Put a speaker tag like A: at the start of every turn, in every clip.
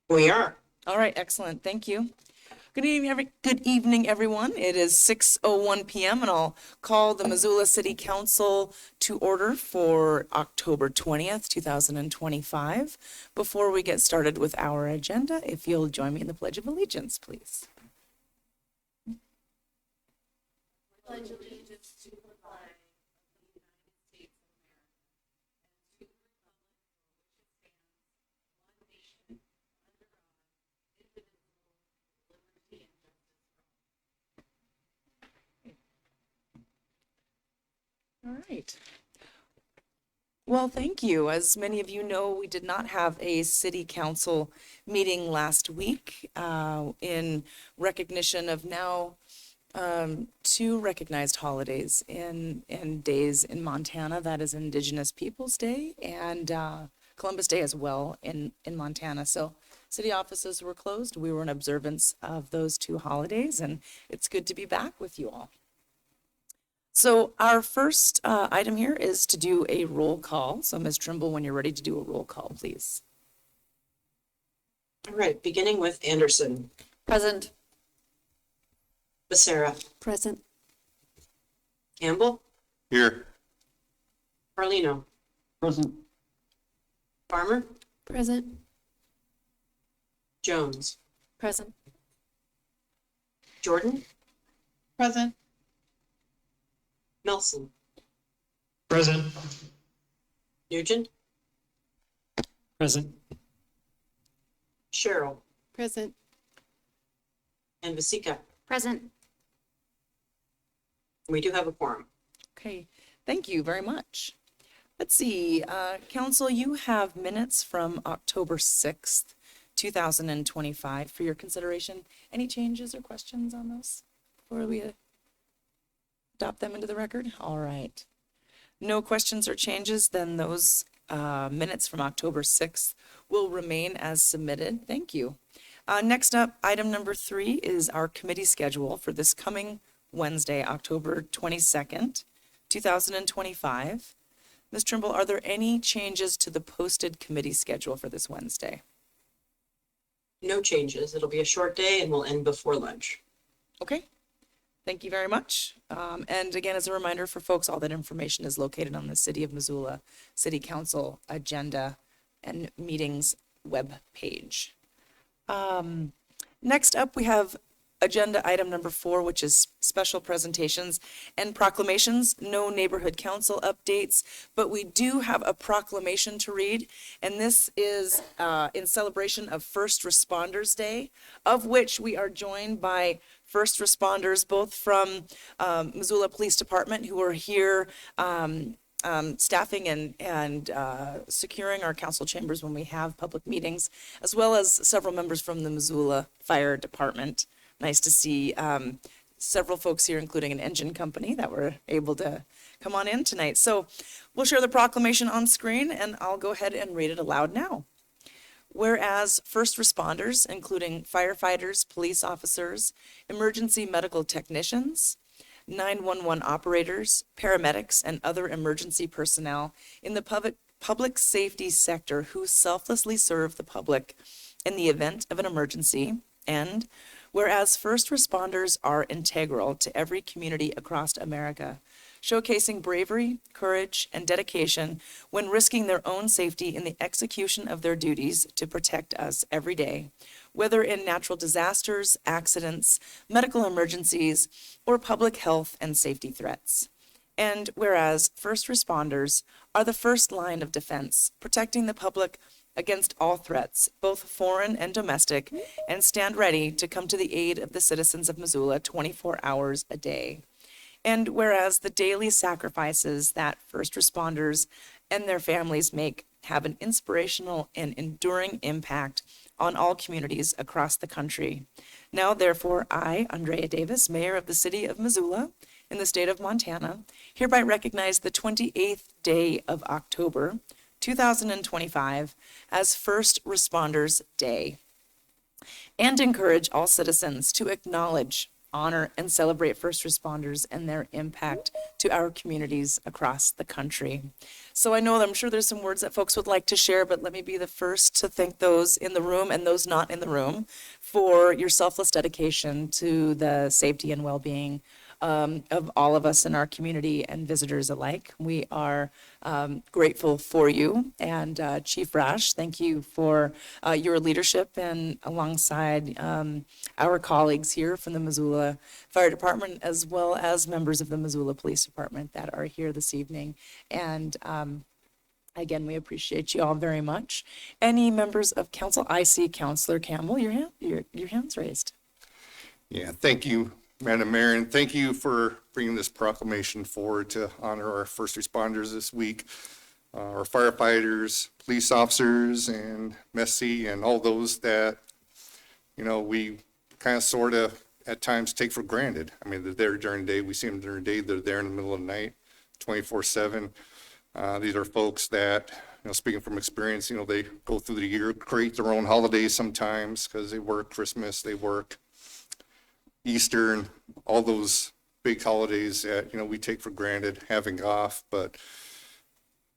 A: We are.
B: All right, excellent. Thank you. Good evening, everyone. It is 6:01 p.m. and I'll call the Missoula City Council to order for October 20th, 2025. Before we get started with our agenda, if you'll join me in the Pledge of Allegiance, please. Pledge allegiance to the flag of the United States of America and to the republic for which it stands, one nation, under God, indivisible, liberty and justice for all. All right. Well, thank you. As many of you know, we did not have a city council meeting last week in recognition of now two recognized holidays in days in Montana. That is Indigenous Peoples Day and Columbus Day as well in Montana. So city offices were closed. We were in observance of those two holidays, and it's good to be back with you all. So our first item here is to do a roll call. So Ms. Trimble, when you're ready to do a roll call, please.
A: All right, beginning with Anderson.
C: Present.
A: Becerra.
C: Present.
A: Campbell.
D: Here.
A: Carlino.
D: Present.
A: Farmer.
C: Present.
A: Jones.
C: Present.
A: Jordan.
C: Present.
A: Nelson.
D: Present.
A: Nugent.
D: Present.
A: Sherrill.
C: Present.
A: And Vasika.
C: Present.
A: We do have a quorum.
B: Okay, thank you very much. Let's see, Council, you have minutes from October 6th, 2025 for your consideration. Any changes or questions on those before we adopt them into the record? All right. No questions or changes, then those minutes from October 6th will remain as submitted. Thank you. Next up, item number 3 is our committee schedule for this coming Wednesday, October 22nd, 2025. Ms. Trimble, are there any changes to the posted committee schedule for this Wednesday?
A: No changes. It'll be a short day and we'll end before lunch.
B: Okay, thank you very much. And again, as a reminder for folks, all that information is located on the City of Missoula City Council agenda and meetings web page. Next up, we have agenda item number 4, which is special presentations and proclamations. No neighborhood council updates, but we do have a proclamation to read, and this is in celebration of First Responders Day, of which we are joined by first responders, both from Missoula Police Department, who are here staffing and securing our council chambers when we have public meetings, as well as several members from the Missoula Fire Department. Nice to see several folks here, including an engine company, that were able to come on in tonight. So we'll share the proclamation on screen, and I'll go ahead and read it aloud now. Whereas first responders, including firefighters, police officers, emergency medical technicians, 911 operators, paramedics, and other emergency personnel in the public safety sector who selflessly serve the public in the event of an emergency, and whereas first responders are integral to every community across America, showcasing bravery, courage, and dedication when risking their own safety in the execution of their duties to protect us every day, whether in natural disasters, accidents, medical emergencies, or public health and safety threats. And whereas first responders are the first line of defense, protecting the public against all threats, both foreign and domestic, and stand ready to come to the aid of the citizens of Missoula 24 hours a day. And whereas the daily sacrifices that first responders and their families make have an inspirational and enduring impact on all communities across the country. Now, therefore, I, Andrea Davis, Mayor of the City of Missoula in the state of Montana, hereby recognize the 28th day of October, 2025 as First Responders Day, and encourage all citizens to acknowledge honor, and celebrate first responders and their impact to our communities across the country. So I know that I'm sure there's some words that folks would like to share, but let me be the first to thank those in the room and those not in the room for your selfless dedication to the safety and well-being of all of us in our community and visitors alike. We are grateful for you. And Chief Rash, thank you for your leadership and alongside our colleagues here from the Missoula Fire Department, as well as members of the Missoula Police Department that are here this evening. And again, we appreciate you all very much. Any members of council? I see Councillor Campbell, your hand's raised.
E: Yeah, thank you, Madam Mayor, and thank you for bringing this proclamation forward to honor our first responders this week, our firefighters, police officers, and MESI, and all those that, you know, we kind of sort of at times take for granted. I mean, they're there during the day. We see them during the day. They're there in the middle of the night, 24/7. These are folks that, you know, speaking from experience, you know, they go through the year, create their own holidays sometimes because they work Christmas, they work Easter, and all those big holidays that, you know, we take for granted having off. But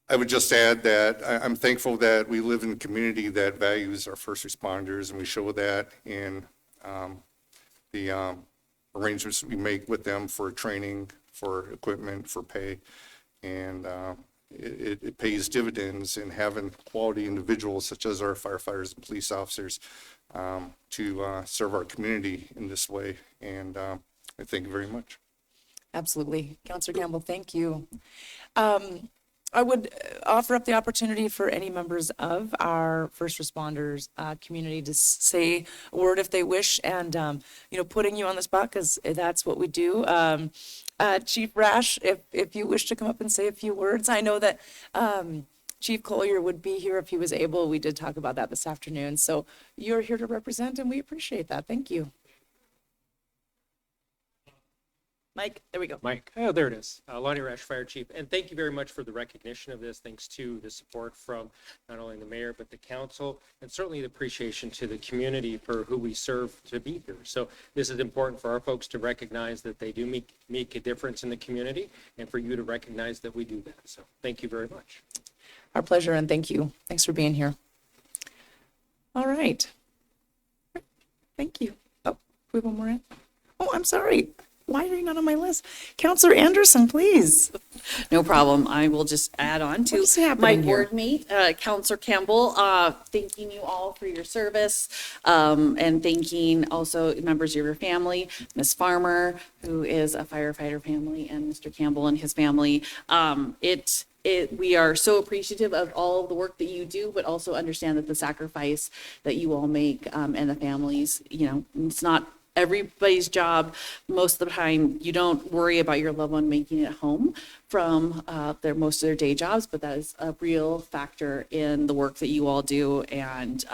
E: I would just add that I'm thankful that we live in a community that values our first responders, and we show that in the arrangements we make with them for training, for equipment, for pay. And it pays dividends in having quality individuals such as our firefighters and police officers to serve our community in this way. And I thank you very much.
B: Absolutely. Councillor Campbell, thank you. I would offer up the opportunity for any members of our first responders community to say a word if they wish, and, you know, putting you on the spot because that's what we do. Chief Rash, if you wish to come up and say a few words. I know that Chief Collier would be here if he was able. We did talk about that this afternoon. So you're here to represent, and we appreciate that. Thank you. Mike, there we go.
F: Mike, oh, there it is. Lonnie Rash, Fire Chief. And thank you very much for the recognition of this. Thanks to the support from not only the mayor, but the council, and certainly the appreciation to the community for who we serve to be here. So this is important for our folks to recognize that they do make a difference in the community, and for you to recognize that we do that. So thank you very much.
B: Our pleasure, and thank you. Thanks for being here. All right. Thank you. Oh, we have one more in? Oh, I'm sorry. Why are you not on my list? Councillor Anderson, please.
G: No problem. I will just add on to
B: What's happening
G: my
B: here?
G: board mate, Councillor Campbell, thanking you all for your service, and thanking also members of your family, Ms. Farmer, who is a firefighter family, and Mr. Campbell and his family. We are so appreciative of all of the work that you do, but also understand that the sacrifice that you all make, and the families, you know, it's not everybody's job. Most of the time, you don't worry about your loved one making it home from most of their day jobs, but that is a real factor in the work that you all do, and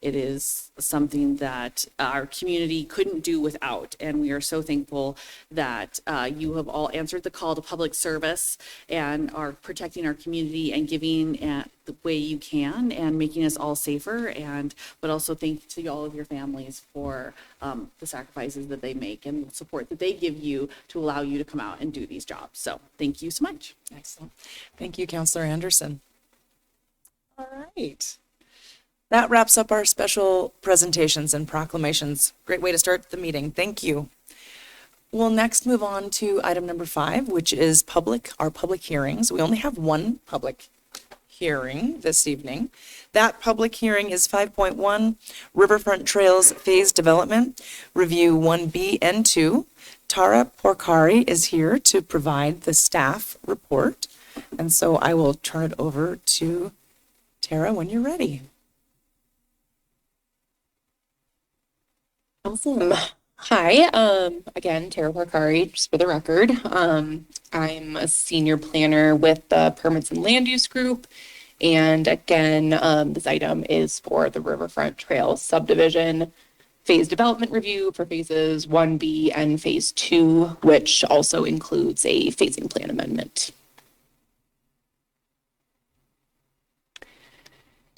G: it is something that our community couldn't do without. And we are so thankful that you have all answered the call to public service and are protecting our community and giving at the way you can and making us all safer. But also thank you to all of your families for the sacrifices that they make and the support that they give you to allow you to come out and do these jobs. So thank you so much.
B: Excellent. Thank you, Councillor Anderson. All right. That wraps up our special presentations and proclamations. Great way to start the meeting. Thank you. We'll next move on to item number 5, which is our public hearings. We only have one public hearing this evening. That public hearing is 5.1, Riverfront Trails Phase Development, Review 1B and 2. Tara Porcari is here to provide the staff report. And so I will turn it over to Tara when you're ready.
H: Awesome. Hi, again, Tara Porcari, just for the record. I'm a senior planner with the Permits and Land Use Group. And again, this item is for the Riverfront Trails subdivision phase development review for phases 1B and phase 2, which also includes a phasing plan amendment.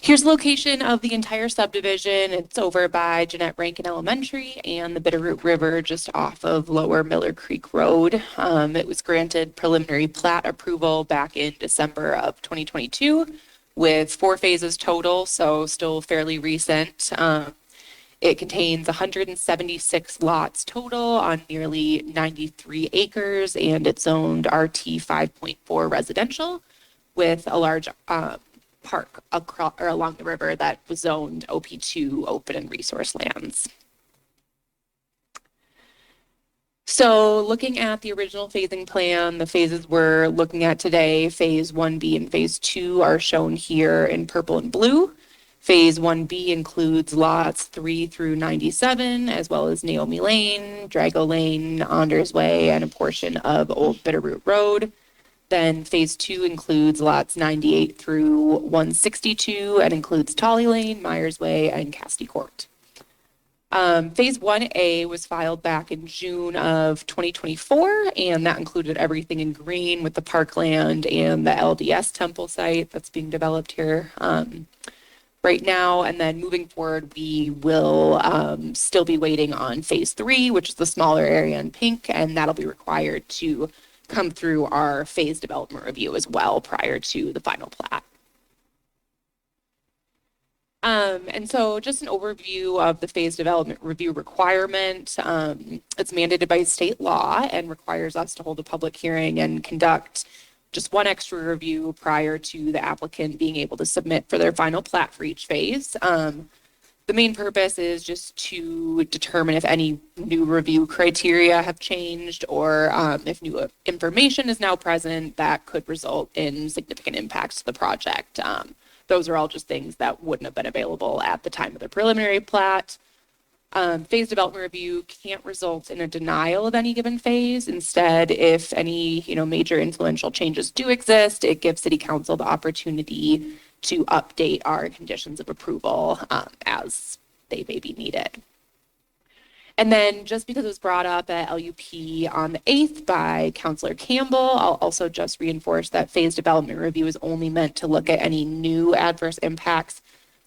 H: Here's the location of the entire subdivision. It's over by Jeanette Rankin Elementary and the Bitterroot River just off of Lower Miller Creek Road. It was granted preliminary plat approval back in December of 2022 with 4 phases total, so still fairly recent. It contains 176 lots total on nearly 93 acres, and it's zoned RT 5.4 residential with a large park across or along the river that was zoned OP2 open and resource lands. So looking at the original phasing plan, the phases we're looking at today, phase 1B and phase 2 are shown here in purple and blue. Phase 1B includes lots 3 through 97, as well as Naomi Lane, Drago Lane, Anders Way, and a portion of Old Bitterroot Road. Then phase 2 includes lots 98 through 162 and includes Tolly Lane, Myers Way, and Casti Court. Phase 1A was filed back in June of 2024, and that included everything in green with the parkland and the LDS temple site that's being developed here right now. And then moving forward, we will still be waiting on phase 3, which is the smaller area in pink, and that'll be required to come through our phase development review as well prior to the final plat. And so just an overview of the phase development review requirement. It's mandated by state law and requires us to hold a public hearing and conduct just one extra review prior to the applicant being able to submit for their final plat for each phase. The main purpose is just to determine if any new review criteria have changed or if new information is now present that could result in significant impacts to the project. Those are all just things that wouldn't have been available at the time of the preliminary plat. Phase development review can't result in a denial of any given phase. Instead, if any major influential changes do exist, it gives City Council the opportunity to update our conditions of approval as they may be needed. And then just because it was brought up at LUP on the 8th by Councilor Campbell, I'll also just reinforce that phase development review is only meant to look at any new adverse impacts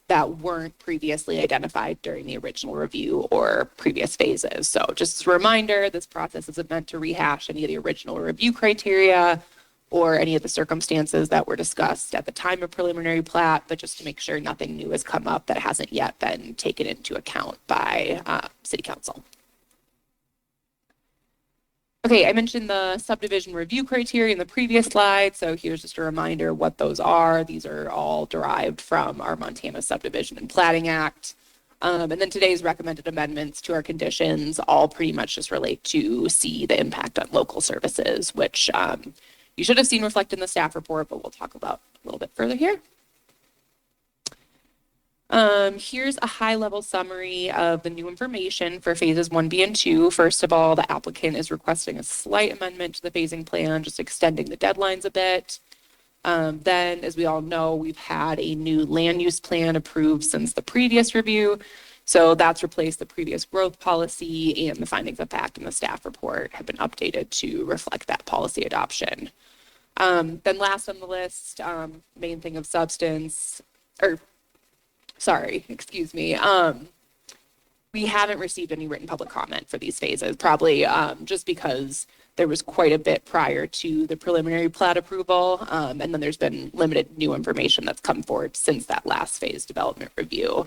H: that weren't previously identified during the original review or previous phases. So just as a reminder, this process isn't meant to rehash any of the original review criteria or any of the circumstances that were discussed at the time of preliminary plat, but just to make sure nothing new has come up that hasn't yet been taken into account by City Council. Okay, I mentioned the subdivision review criteria in the previous slide, so here's just a reminder what those are. These are all derived from our Montana Subdivision and Platting Act. And then today's recommended amendments to our conditions all pretty much just relate to C, the impact on local services, which you should have seen reflected in the staff report, but we'll talk about a little bit further here. Here's a high-level summary of the new information for phases 1B and 2. First of all, the applicant is requesting a slight amendment to the phasing plan, just extending the deadlines a bit. Then, as we all know, we've had a new land use plan approved since the previous review. So that's replaced the previous growth policy, and the findings of fact in the staff report have been updated to reflect that policy adoption. Then last on the list, main thing of substance, we haven't received any written public comment for these phases, probably just because there was quite a bit prior to the preliminary plat approval, and then there's been limited new information that's come forward since that last phase development review.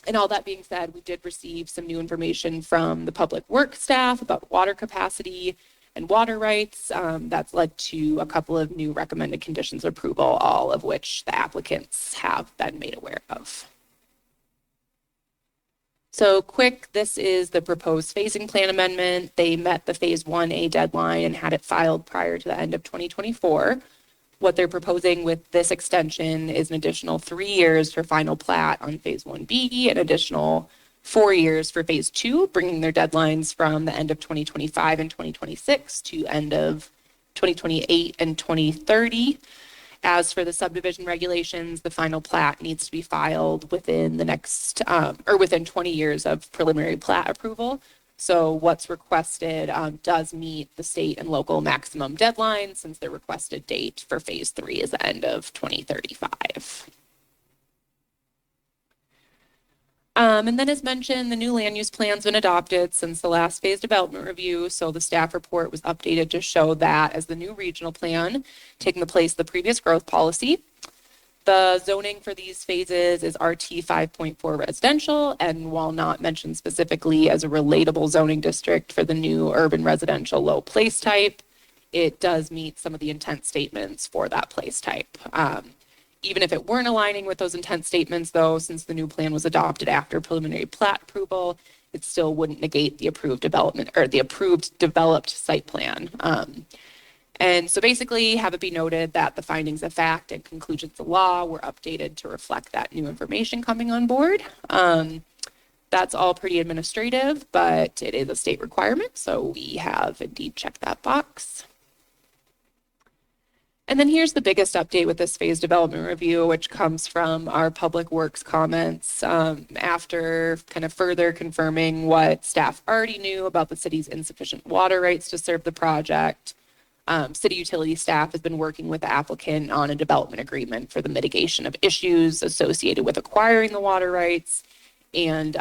H: And all that being said, we did receive some new information from the public works staff about water capacity and water rights. That's led to a couple of new recommended conditions of approval, all of which the applicants have been made aware of. So quick, this is the proposed phasing plan amendment. They met the phase 1A deadline and had it filed prior to the end of 2024. What they're proposing with this extension is an additional 3 years for final plat on phase 1B, an additional 4 years for phase 2, bringing their deadlines from the end of 2025 and 2026 to end of 2028 and 2030. As for the subdivision regulations, the final plat needs to be filed within the next, within 20 years of preliminary plat approval. So what's requested does meet the state and local maximum deadline, since their requested date for phase 3 is the end of 2035. And then as mentioned, the new land use plan's been adopted since the last phase development review. So the staff report was updated to show that as the new regional plan, taking the place of the previous growth policy. The zoning for these phases is RT 5.4 residential, and while not mentioned specifically as a relatable zoning district for the new urban residential low place type, it does meet some of the intent statements for that place type. Even if it weren't aligning with those intent statements, though, since the new plan was adopted after preliminary plat approval, it still wouldn't negate the approved development or the approved developed site plan. And so basically have it be noted that the findings of fact and conclusions of law were updated to reflect that new information coming on board. That's all pretty administrative, but it is a state requirement. So we have indeed checked that box. And then here's the biggest update with this phase development review, which comes from our public works comments after kind of further confirming what staff already knew about the city's insufficient water rights to serve the project. City utility staff has been working with the applicant on a development agreement for the mitigation of issues associated with acquiring the water rights and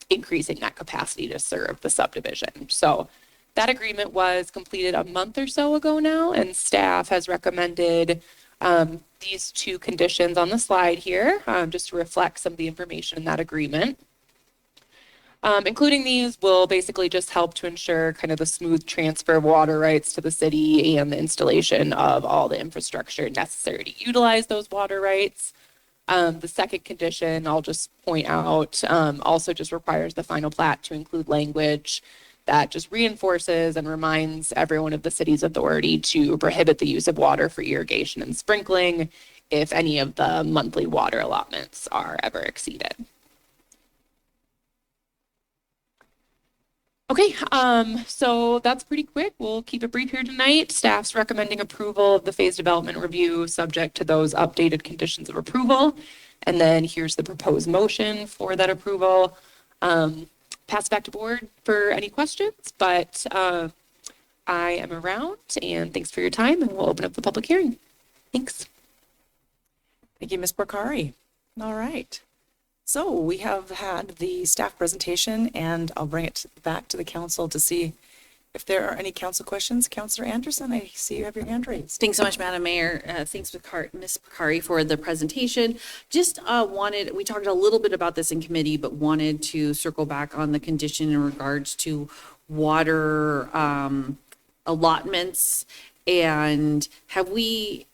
H: increasing that capacity to serve the subdivision. So that agreement was completed a month or so ago now, and staff has recommended these two conditions on the slide here, just to reflect some of the information in that agreement. Including these will basically just help to ensure kind of the smooth transfer of water rights to the city and the installation of all the infrastructure necessary to utilize those water rights. The second condition, I'll just point out, also just requires the final plat to include language that just reinforces and reminds everyone of the city's authority to prohibit the use of water for irrigation and sprinkling if any of the monthly water allotments are ever exceeded. Okay, so that's pretty quick. We'll keep it brief here tonight. Staff's recommending approval of the phase development review subject to those updated conditions of approval. And then here's the proposed motion for that approval. Pass back to board for any questions, but I am around, and thanks for your time, and we'll open up the public hearing. Thanks.
B: Thank you, Ms. Porcari. All right. So we have had the staff presentation, and I'll bring it back to the council to see if there are any council questions. Councilor Anderson, I see you have your hand raised.
G: Thanks so much, Madam Mayor. Thanks, Ms. Bakari, for the presentation. Just we talked a little bit about this in committee, but wanted to circle back on the condition in regards to water allotments. And have we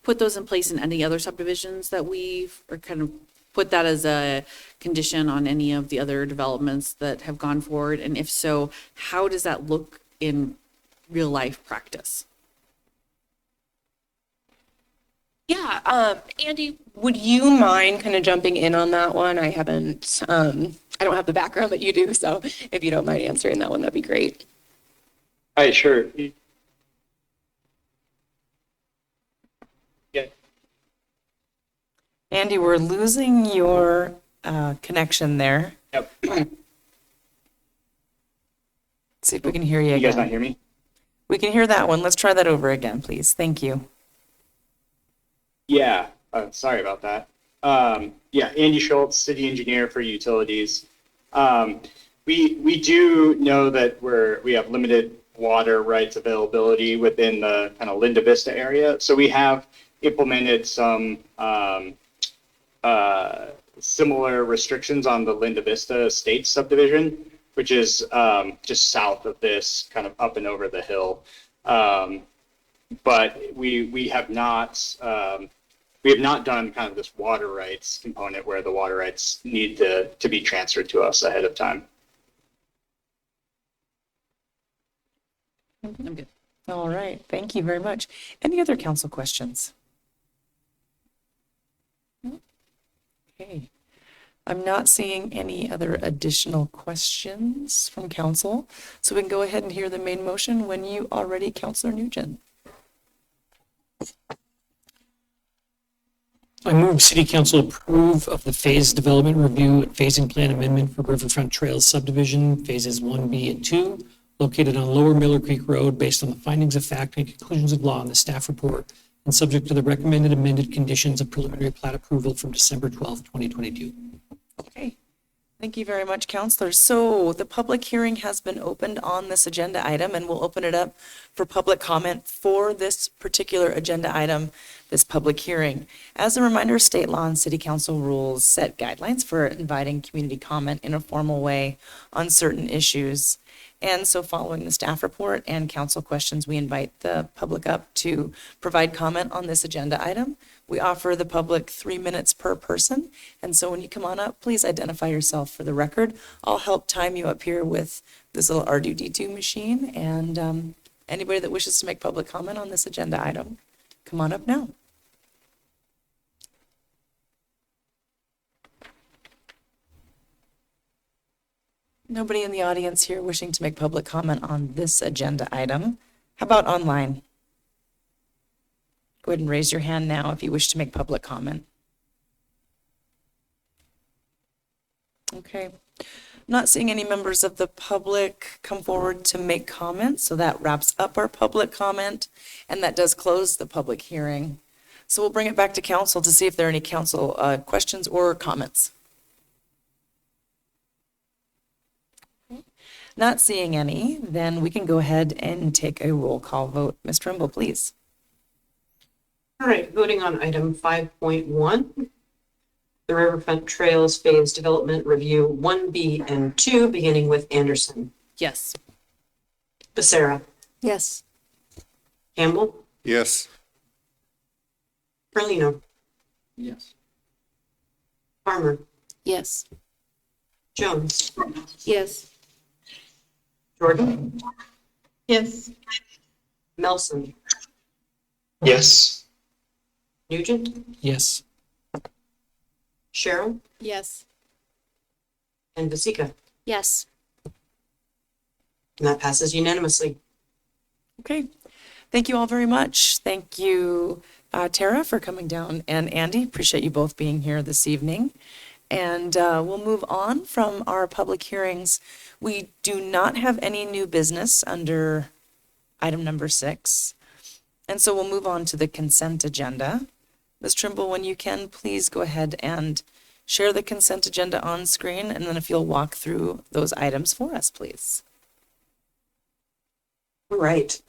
G: put those in place in any other subdivisions that we've, or kind of put that as a condition on any of the other developments that have gone forward? And if so, how does that look in real life practice?
H: Yeah, Andy, would you mind kind of jumping in on that one? I haven't, I don't have the background that you do, so if you don't mind answering that one, that'd be great.
I: Hi, sure. Yeah.
B: Andy, we're losing your connection there.
I: Yep.
B: See if we can hear you
I: You
B: again.
I: guys not hear me?
B: We can hear that one. Let's try that over again, please. Thank you.
I: Yeah. Sorry about that. Yeah, Andy Schultz, city engineer for utilities. We do know that we have limited water rights availability within the kind of Linda Vista area. So we have implemented some similar restrictions on the Linda Vista Estates subdivision, which is just south of this, kind of up and over the hill. But we have not done kind of this water rights component where the water rights need to be transferred to us ahead of time.
G: I'm good.
B: All right. Thank you very much. Any other council questions? Okay. I'm not seeing any other additional questions from council, so we can go ahead and hear the main motion when you are ready, Councilor Nugent.
D: I move City Council approve of the phase development review and phasing plan amendment for Riverfront Trails subdivision, phases 1B and 2, located on Lower Miller Creek Road based on the findings of fact and conclusions of law in the staff report and subject to the recommended amended conditions of preliminary plat approval from December 12th, 2022.
B: Okay. Thank you very much, Counselor. So the public hearing has been opened on this agenda item, and we'll open it up for public comment for this particular agenda item, this public hearing. As a reminder, state law and city council rules set guidelines for inviting community comment in a formal way on certain issues. And so following the staff report and council questions, we invite the public up to provide comment on this agenda item. We offer the public 3 minutes per person. And so when you come on up, please identify yourself for the record. I'll help time you up here with this little R2D2 machine. And anybody that wishes to make public comment on this agenda item, come on up now. Nobody in the audience here wishing to make public comment on this agenda item. How about online? Go ahead and raise your hand now if you wish to make public comment. Okay. Not seeing any members of the public come forward to make comments, so that wraps up our public comment, and that does close the public hearing. So we'll bring it back to council to see if there are any council questions or comments. Not seeing any, then we can go ahead and take a roll call vote. Ms. Trimble, please.
A: All right, voting on item 5.1, the Riverfront Trails Phase Development Review 1B and 2, beginning with Anderson.
B: Yes.
A: Becerra.
C: Yes.
A: Campbell.
E: Yes.
A: Carlino.
F: Yes.
A: Farmer.
C: Yes.
A: Jones.
C: Yes.
A: Jordan.
C: Yes.
A: Melson.
I: Yes.
A: Nugent.
D: Yes.
A: Cheryl.
C: Yes.
A: And Vasika.
C: Yes.
A: And that passes unanimously.
B: Okay. Thank you all very much. Thank you, Tara, for coming down, and Andy. Appreciate you both being here this evening. And we'll move on from our public hearings. We do not have any new business under item number 6. And so we'll move on to the consent agenda. Ms. Trimble, when you can, please go ahead and share the consent agenda on screen, and then if you'll walk through those items for us, please.
A: All right.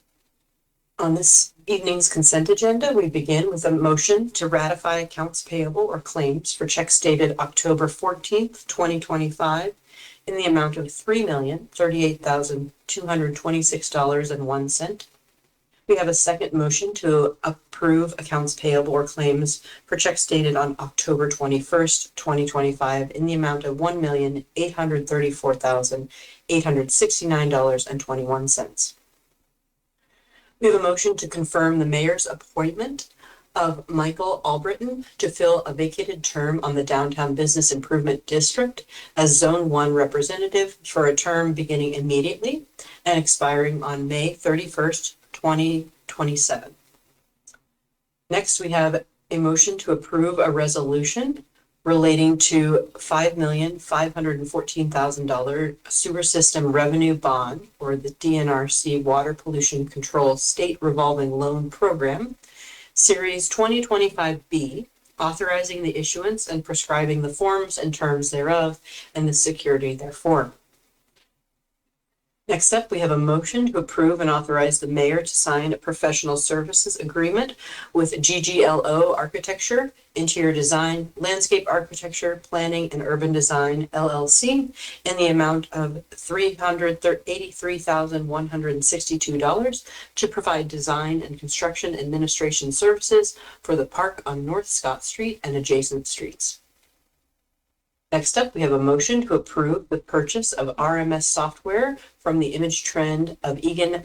A: On this evening's consent agenda, we begin with a motion to ratify accounts payable or claims for checks dated October 14th, 2025 in the amount of $3,038,226.01. We have a second motion to approve accounts payable or claims for checks dated on October 21st, 2025 in the amount of $1,834,869.21. We have a motion to confirm the mayor's appointment of Michael Albritton to fill a vacated term on the Downtown Business Improvement District as Zone 1 representative for a term beginning immediately and expiring on May 31st, 2027. Next, we have a motion to approve a resolution relating to $5,514,000 sewer system revenue bond, or the DNRC Water Pollution Control State Revolving Loan Program, Series 2025B, authorizing the issuance and prescribing the forms and terms thereof and the security therefor. Next up, we have a motion to approve and authorize the mayor to sign a professional services agreement with GGLO Architecture, Interior Design, Landscape Architecture, Planning, and Urban Design, LLC, in the amount of $383,162 to provide design and construction administration services for the park on North Scott Street and adjacent streets. Next up, we have a motion to approve the purchase of RMS software from the Image Trend of Eagan,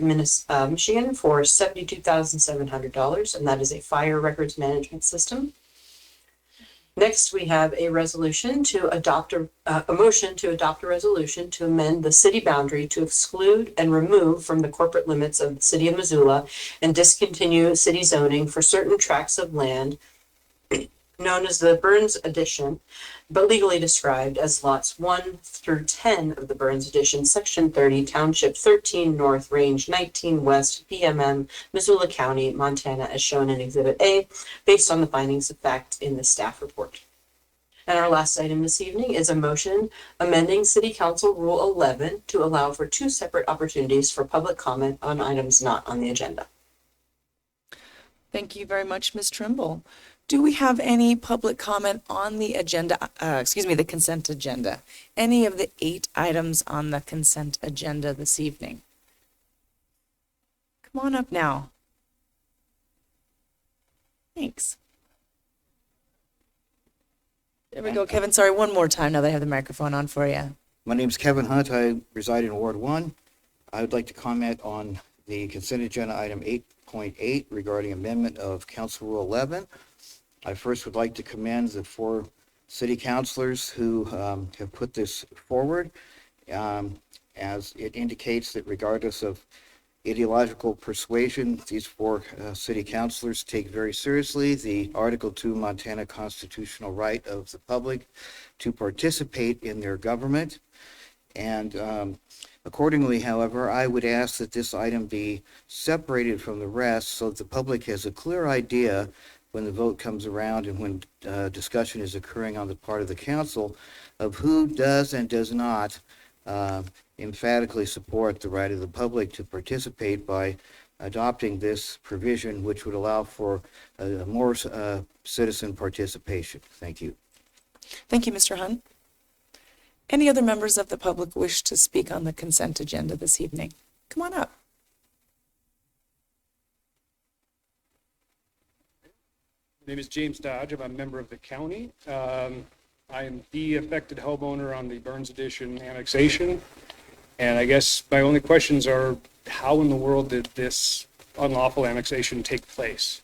A: Michigan for $72,700, and that is a fire records management system. Next, we have a resolution to adopt a motion to adopt a resolution to amend the city boundary to exclude and remove from the corporate limits of the city of Missoula and discontinue city zoning for certain tracts of land known as the Burns Addition, but legally described as lots 1 through 10 of the Burns Addition, Section 30, Township 13 North, Range 19 West, PMM, Missoula County, Montana, as shown in Exhibit A, based on the findings of fact in the staff report. And our last item this evening is a motion amending City Council Rule 11 to allow for 2 separate opportunities for public comment on items not on the agenda.
B: Thank you very much, Ms. Trimble. Do we have any public comment on the agenda, the consent agenda? Any of the 8 items on the consent agenda this evening? Come on up now. Thanks. There we go, Kevin. Sorry, one more time now that I have the microphone on for you.
J: My name is Kevin Hunt. I reside in Ward 1. I would like to comment on the consent agenda item 8.8 regarding amendment of Council Rule 11. I first would like to commend the 4 city councilors who have put this forward, as it indicates that regardless of ideological persuasion, these 4 city councilors take very seriously the Article 2 Montana constitutional right of the public to participate in their government. And accordingly, however, I would ask that this item be separated from the rest so that the public has a clear idea when the vote comes around and when discussion is occurring on the part of the council of who does and does not emphatically support the right of the public to participate by adopting this provision, which would allow for more citizen participation. Thank you.
B: Thank you, Mr. Hunt. Any other members of the public wish to speak on the consent agenda this evening? Come on up.
K: My name is James Dodge. I'm a member of the county. I am the affected homeowner on the Burns Addition annexation. And I guess my only questions are, how in the world did this unlawful annexation take place?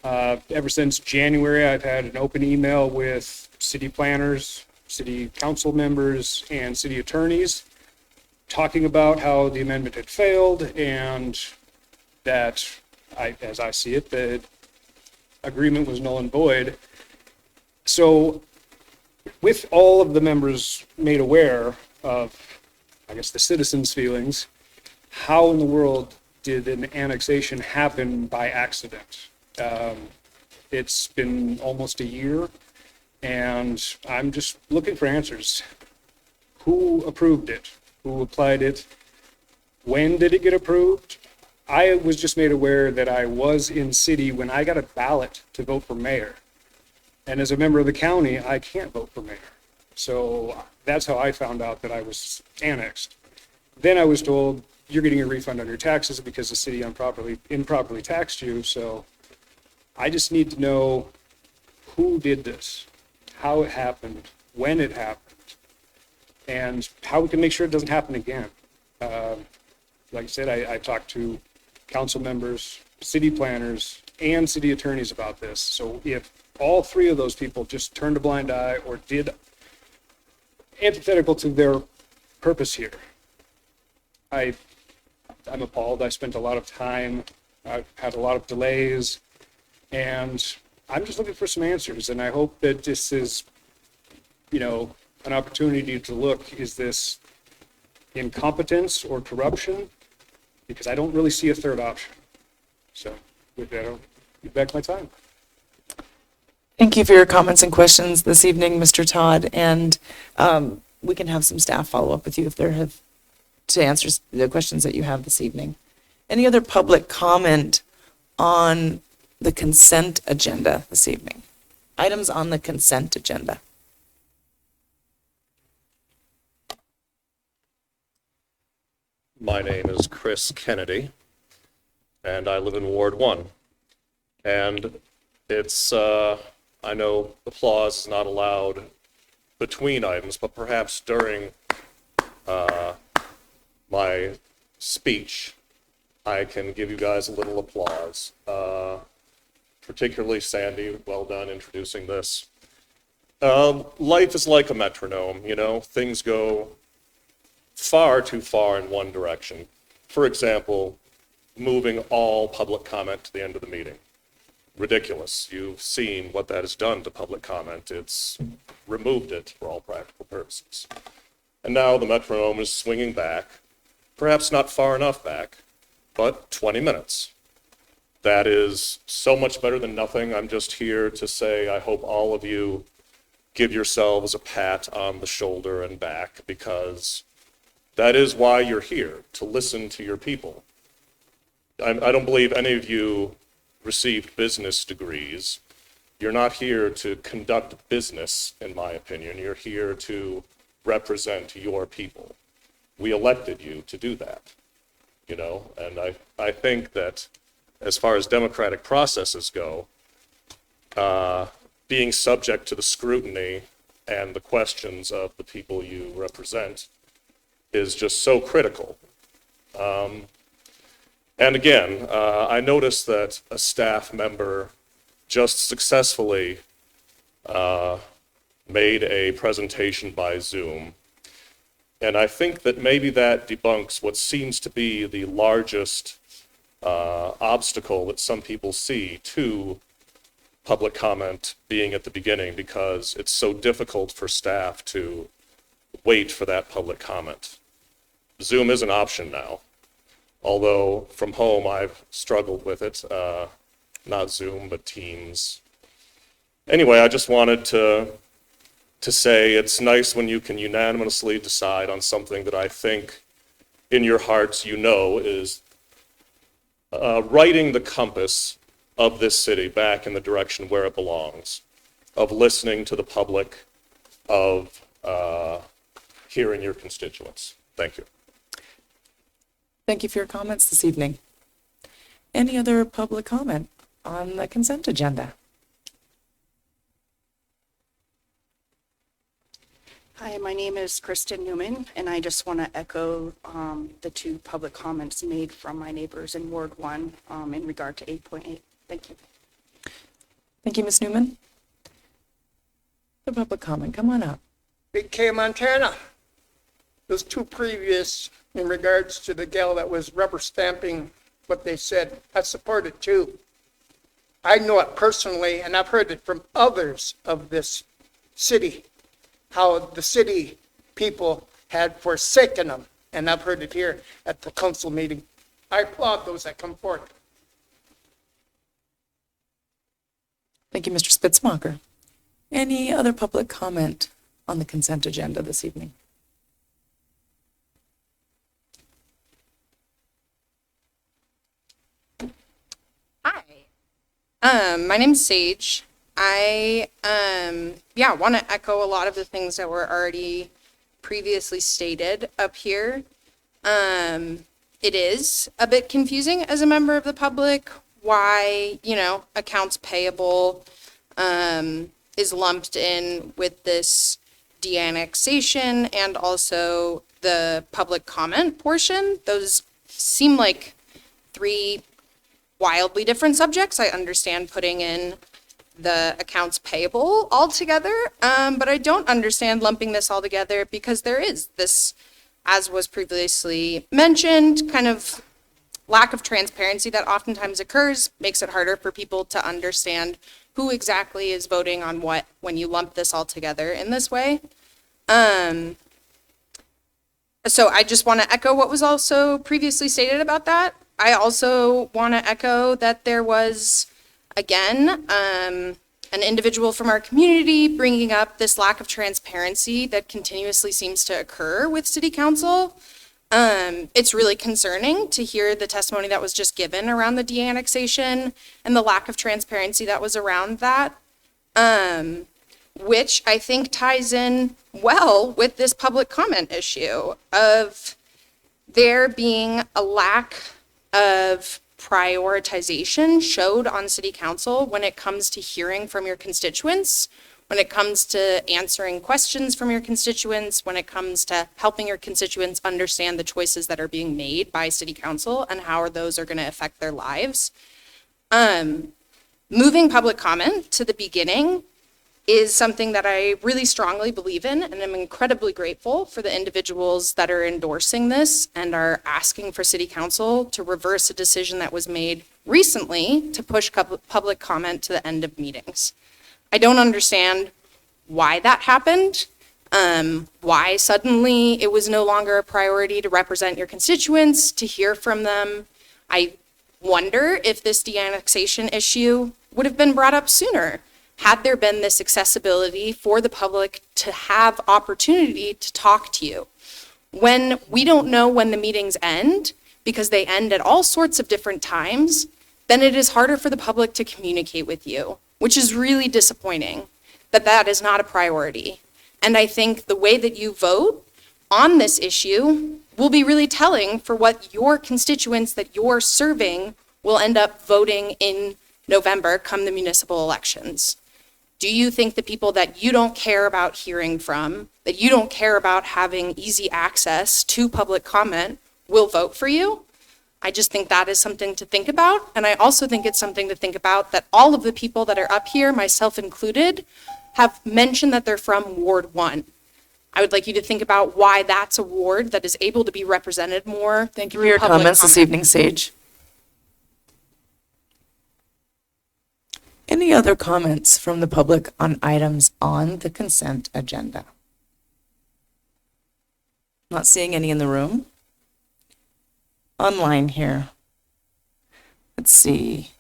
K: Ever since January, I've had an open email with city planners, city council members, and city attorneys talking about how the amendment had failed and that, as I see it, the agreement was null and void. So with all of the members made aware of, I guess, the citizens' feelings, how in the world did an annexation happen by accident? It's been almost a year, and I'm just looking for answers. Who approved it? Who applied it? When did it get approved? I was just made aware that I was in city when I got a ballot to vote for mayor. And as a member of the county, I can't vote for mayor. So that's how I found out that I was annexed. Then I was told, you're getting a refund on your taxes because the city improperly taxed you. So I just need to know who did this, how it happened, when it happened, and how we can make sure it doesn't happen again. Like I said, I talked to council members, city planners, and city attorneys about this. So if all 3 of those people just turned a blind eye or did antithetical to their purpose here, I'm appalled. I spent a lot of time. I've had a lot of delays, and I'm just looking for some answers. And I hope that this is, an opportunity to look, is this incompetence or corruption? Because I don't really see a third option. So with that, I'll give back my time.
B: Thank you for your comments and questions this evening, Mr. Todd, and we can have some staff follow up with you if there have to answer the questions that you have this evening. Any other public comment on the consent agenda this evening? Items on the consent agenda.
L: My name is Chris Kennedy, and I live in Ward 1. And it's, I know applause is not allowed between items, but perhaps during my speech, I can give you guys a little applause. Particularly Sandy, well done introducing this. Life is like a metronome, things go far too far in one direction. For example, moving all public comment to the end of the meeting. Ridiculous. You've seen what that has done to public comment. It's removed it for all practical purposes. And now the metronome is swinging back, perhaps not far enough back, but 20 minutes. That is so much better than nothing. I'm just here to say I hope all of you give yourselves a pat on the shoulder and back, because that is why you're here, to listen to your people. I don't believe any of you received business degrees. You're not here to conduct business, in my opinion. You're here to represent your people. We elected you to do that, you know, and I think that as far as democratic processes go, being subject to the scrutiny and the questions of the people you represent is just so critical. And again, I noticed that a staff member just successfully made a presentation by Zoom. And I think that maybe that debunks what seems to be the largest obstacle that some people see to public comment being at the beginning, because it's so difficult for staff to wait for that public comment. Zoom is an option now, although from home I've struggled with it, not Zoom, but Teams. Anyway, I just wanted to say it's nice when you can unanimously decide on something that I think in your hearts you know is righting the compass of this city back in the direction where it belongs, of listening to the public, of hearing your constituents. Thank you.
B: Thank you for your comments this evening. Any other public comment on the consent agenda?
M: Hi, my name is Kristen Newman, and I just want to echo the two public comments made from my neighbors in Ward 1 in regard to 8.8. Thank you.
B: Thank you, Ms. Newman. The public comment, come on up.
N: Big K Montana. Those two previous in regards to the gal that was rubber stamping what they said, I support it too. I know it personally, and I've heard it from others of this city, how the city people had forsaken them, and I've heard it here at the council meeting. I applaud those that come forth.
B: Thank you, Mr. Spitzmacher. Any other public comment on the consent agenda this evening?
O: Hi, my name's Sage. I want to echo a lot of the things that were already previously stated up here. It is a bit confusing as a member of the public why, accounts payable is lumped in with this de-annexation and also the public comment portion. Those seem like three wildly different subjects. I understand putting in the accounts payable all together, but I don't understand lumping this all together because there is this, as was previously mentioned, kind of lack of transparency that oftentimes occurs, makes it harder for people to understand who exactly is voting on what when you lump this all together in this way. So I just want to echo what was also previously stated about that. I also want to echo that there was, again, an individual from our community bringing up this lack of transparency that continuously seems to occur with city council. It's really concerning to hear the testimony that was just given around the de-annexation and the lack of transparency that was around that, which I think ties in well with this public comment issue of there being a lack of prioritization showed on city council when it comes to hearing from your constituents, when it comes to answering questions from your constituents, when it comes to helping your constituents understand the choices that are being made by city council and how those are going to affect their lives. Moving public comment to the beginning is something that I really strongly believe in, and I'm incredibly grateful for the individuals that are endorsing this and are asking for city council to reverse a decision that was made recently to push public comment to the end of meetings. I don't understand why that happened, why suddenly it was no longer a priority to represent your constituents, to hear from them. I wonder if this de-annexation issue would have been brought up sooner. had there been this accessibility for the public to have opportunity to talk to you. When we don't know when the meetings end, because they end at all sorts of different times, then it is harder for the public to communicate with you, which is really disappointing that that is not a priority. And I think the way that you vote on this issue will be really telling for what your constituents that you're serving will end up voting in November come the municipal elections. Do you think the people that you don't care about hearing from, that you don't care about having easy access to public comment, will vote for you? I just think that is something to think about. And I also think it's something to think about that all of the people that are up here, myself included, have mentioned that they're from Ward 1. I would like you to think about why that's a ward that is able to be represented more.
B: Thank you for your comments this evening, Sage. Any other comments from the public on items on the consent agenda? Not seeing any in the room. Online here. Let's see.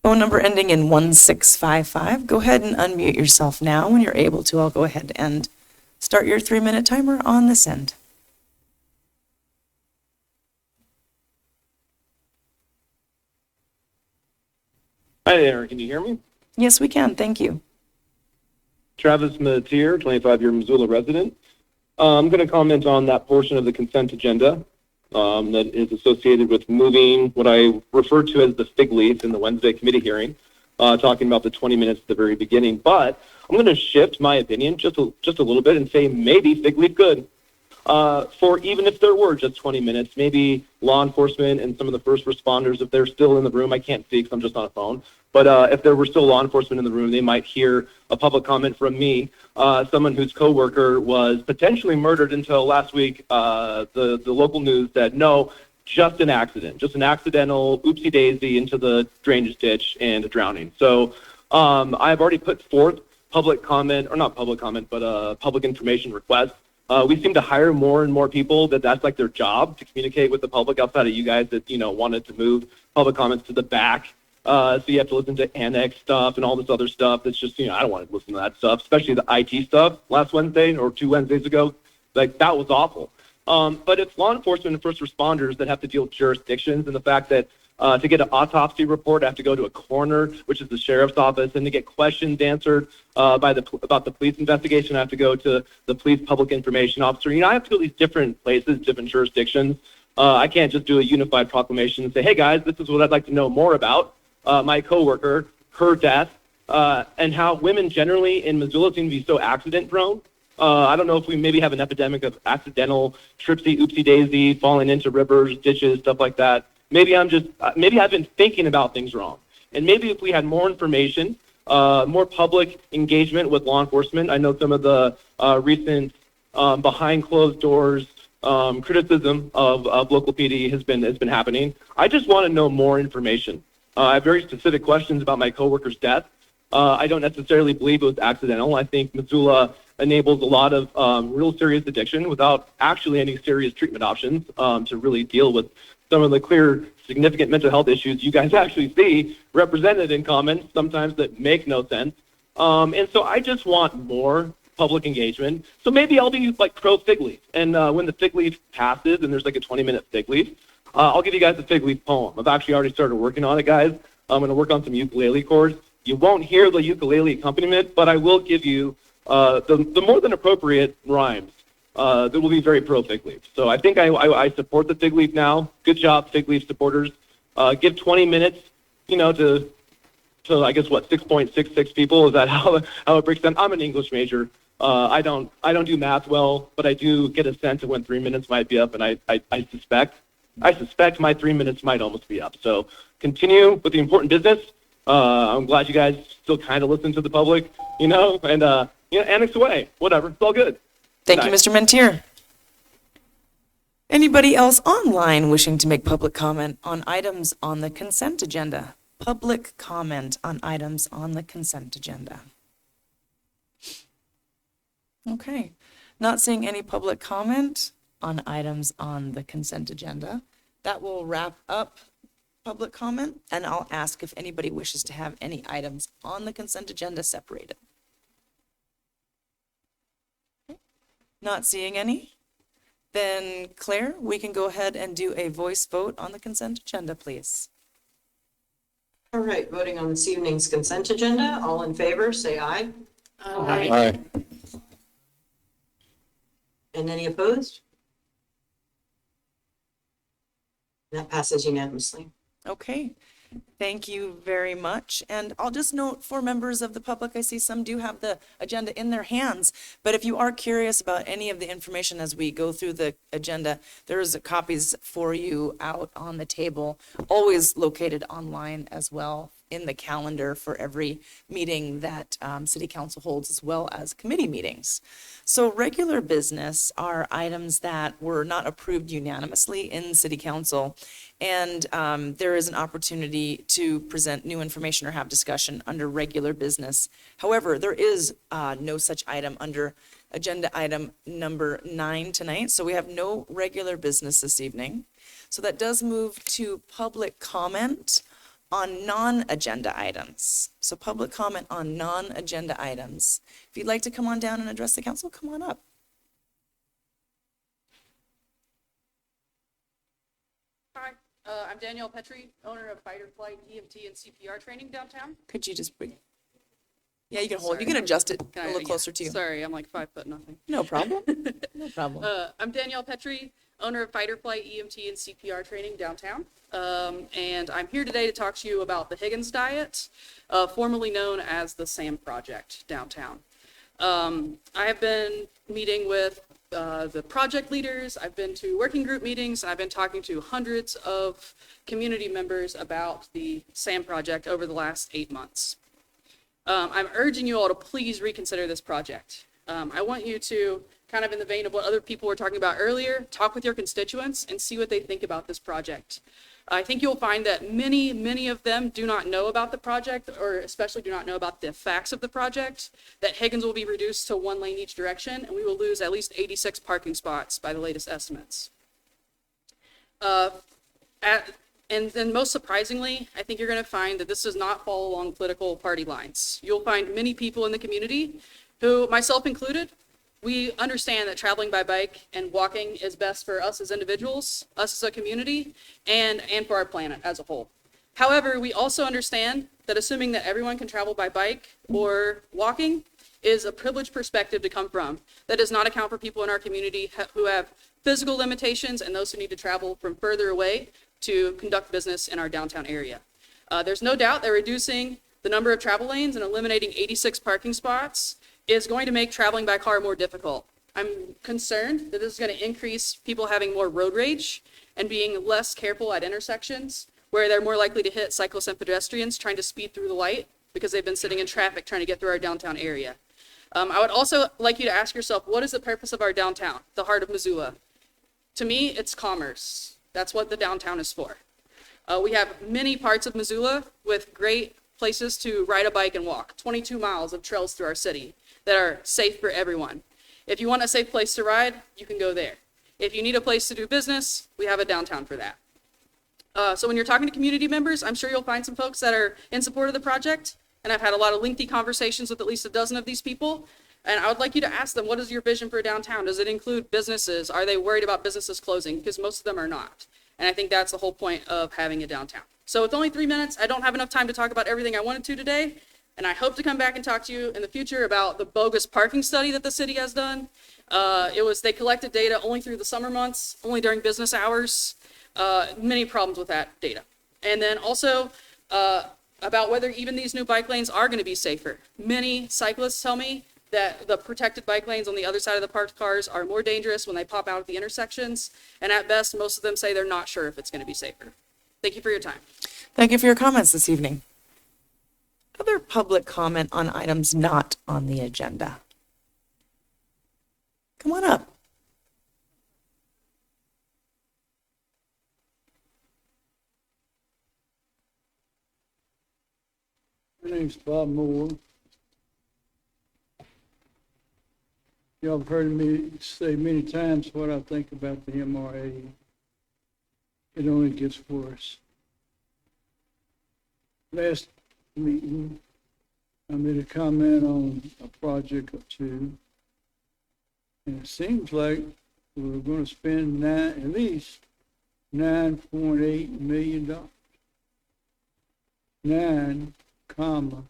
B: Phone number ending in 1655. Go ahead and unmute yourself now when you're able to. I'll go ahead and start your 3-minute timer on this end.
P: Hi there, can you hear me?
B: Yes, we can. Thank you.
P: Travis Matier, 25-year Missoula resident. I'm going to comment on that portion of the consent agenda that is associated with moving what I refer to as the fig leaf in the Wednesday committee hearing, talking about the 20 minutes at the very beginning. But I'm going to shift my opinion just a little bit and say maybe fig leaf good. For even if there were just 20 minutes, maybe law enforcement and some of the first responders, if they're still in the room, I can't see because I'm just on a phone, but if there were still law enforcement in the room, they might hear a public comment from me, someone whose coworker was potentially murdered until last week. The local news said, no, just an accident, just an accidental oopsie-daisy into the drainage ditch and a drowning. So I've already put forth public comment, or not public comment, but public information requests. We seem to hire more and more people that's like their job to communicate with the public outside of you guys that, wanted to move public comments to the back. So you have to listen to annex stuff and all this other stuff. That's just, I don't want to listen to that stuff, especially the IT stuff last Wednesday or 2 Wednesdays ago. Like, that was awful. But it's law enforcement and first responders that have to deal with jurisdictions and the fact that to get an autopsy report, I have to go to a coroner, which is the sheriff's office, and to get questions answered about the police investigation, I have to go to the police public information officer. I have to go to these different places, different jurisdictions. I can't just do a unified proclamation and say, hey guys, this is what I'd like to know more about. My coworker, her death, and how women generally in Missoula seem to be so accident prone. I don't know if we maybe have an epidemic of accidental tripsy, oopsie daisy, falling into rivers, ditches, stuff like that. Maybe I've been thinking about things wrong. And maybe if we had more information, more public engagement with law enforcement. I know some of the recent behind closed doors criticism of local PD has been happening. I just want to know more information. I have very specific questions about my coworker's death. I don't necessarily believe it was accidental. I think Missoula enables a lot of real serious addiction without actually any serious treatment options to really deal with some of the clear, significant mental health issues you guys actually see represented in comments sometimes that make no sense. And so I just want more public engagement. So maybe I'll be like pro fig leaf. And when the fig leaf passes and there's like a 20-minute fig leaf, I'll give you guys a fig leaf poem. I've actually already started working on it, guys. I'm going to work on some ukulele chords. You won't hear the ukulele accompaniment, but I will give you the more than appropriate rhymes that will be very pro fig leaf. So I think I support the fig leaf now. Good job, fig leaf supporters. Give 20 minutes, to I guess what 6.66 people. Is that how it breaks down? I'm an English major. I don't do math well, but I do get a sense of when 3 minutes might be up, and I suspect my 3 minutes might almost be up. So continue with the important business. I'm glad you guys still kind of listen to the public, and annex away, whatever. It's all good.
B: Thank you, Mr. Mentier. Anybody else online wishing to make public comment on items on the consent agenda? Public comment on items on the consent agenda. Okay, not seeing any public comment on items on the consent agenda. That will wrap up public comment, and I'll ask if anybody wishes to have any items on the consent agenda separated. Not seeing any? Then Claire, we can go ahead and do a voice vote on the consent agenda, please.
A: All right, voting on this evening's consent agenda. All in favor, say aye.
J: Aye.
A: And any opposed? That passes unanimously.
B: Okay, thank you very much. And I'll just note for members of the public, I see some do have the agenda in their hands, but if you are curious about any of the information as we go through the agenda, there's copies for you out on the table, always located online as well in the calendar for every meeting that City Council holds, as well as committee meetings. So regular business are items that were not approved unanimously in City Council, and there is an opportunity to present new information or have discussion under regular business. However, there is no such item under agenda item number 9 tonight, so we have no regular business this evening. So that does move to public comment on non-agenda items. So public comment on non-agenda items. If you'd like to come on down and address the council, come on up.
Q: Hi, I'm Danielle Petrie, owner of Fighter Flight EMT and CPR training downtown.
B: Could you just bring? Yeah, you can hold. You can adjust it a little closer to you.
Q: Sorry, I'm like 5'0".
B: No problem. No problem.
Q: I'm Danielle Petrie, owner of Fighter Flight EMT and CPR training downtown. And I'm here today to talk to you about the Higgins Diet, formerly known as the SAM Project downtown. I have been meeting with the project leaders, I've been to working group meetings, and I've been talking to hundreds of community members about the SAM Project over the last 8 months. I'm urging you all to please reconsider this project. I want you to, kind of in the vein of what other people were talking about earlier, talk with your constituents and see what they think about this project. I think you'll find that many of them do not know about the project, or especially do not know about the facts of the project, that Higgins will be reduced to 1 lane each direction, and we will lose at least 86 parking spots by the latest estimates. And then most surprisingly, I think you're going to find that this does not fall along political party lines. You'll find many people in the community who, myself included, we understand that traveling by bike and walking is best for us as individuals, us as a community, and for our planet as a whole. However, we also understand that assuming that everyone can travel by bike or walking is a privileged perspective to come from. That does not account for people in our community who have physical limitations and those who need to travel from further away to conduct business in our downtown area. There's no doubt that reducing the number of travel lanes and eliminating 86 parking spots is going to make traveling by car more difficult. I'm concerned that this is going to increase people having more road rage and being less careful at intersections where they're more likely to hit cyclists and pedestrians trying to speed through the light because they've been sitting in traffic trying to get through our downtown area. I would also like you to ask yourself, what is the purpose of our downtown, the heart of Missoula? To me, it's commerce. That's what the downtown is for. We have many parts of Missoula with great places to ride a bike and walk, 22 miles of trails through our city that are safe for everyone. If you want a safe place to ride, you can go there. If you need a place to do business, we have a downtown for that. So when you're talking to community members, I'm sure you'll find some folks that are in support of the project, and I've had a lot of lengthy conversations with at least a dozen of these people, and I would like you to ask them, what is your vision for downtown? Does it include businesses? Are they worried about businesses closing? Because most of them are not. And I think that's the whole point of having a downtown. So it's only 3 minutes. I don't have enough time to talk about everything I wanted to today. And I hope to come back and talk to you in the future about the bogus parking study that the city has done. They collected data only through the summer months, only during business hours. Many problems with that data. And then also about whether even these new bike lanes are going to be safer. Many cyclists tell me that the protected bike lanes on the other side of the parked cars are more dangerous when they pop out at the intersections. And at best, most of them say they're not sure if it's going to be safer. Thank you for your time.
B: Thank you for your comments this evening. Other public comment on items not on the agenda? Come on up.
R: My name's Bob Moore. Y'all have heard me say many times what I think about the MRA. It only gets worse. last meeting, I made a comment on a project or two. And it seems like we're gonna spend at least $9.8 million. 9, comma,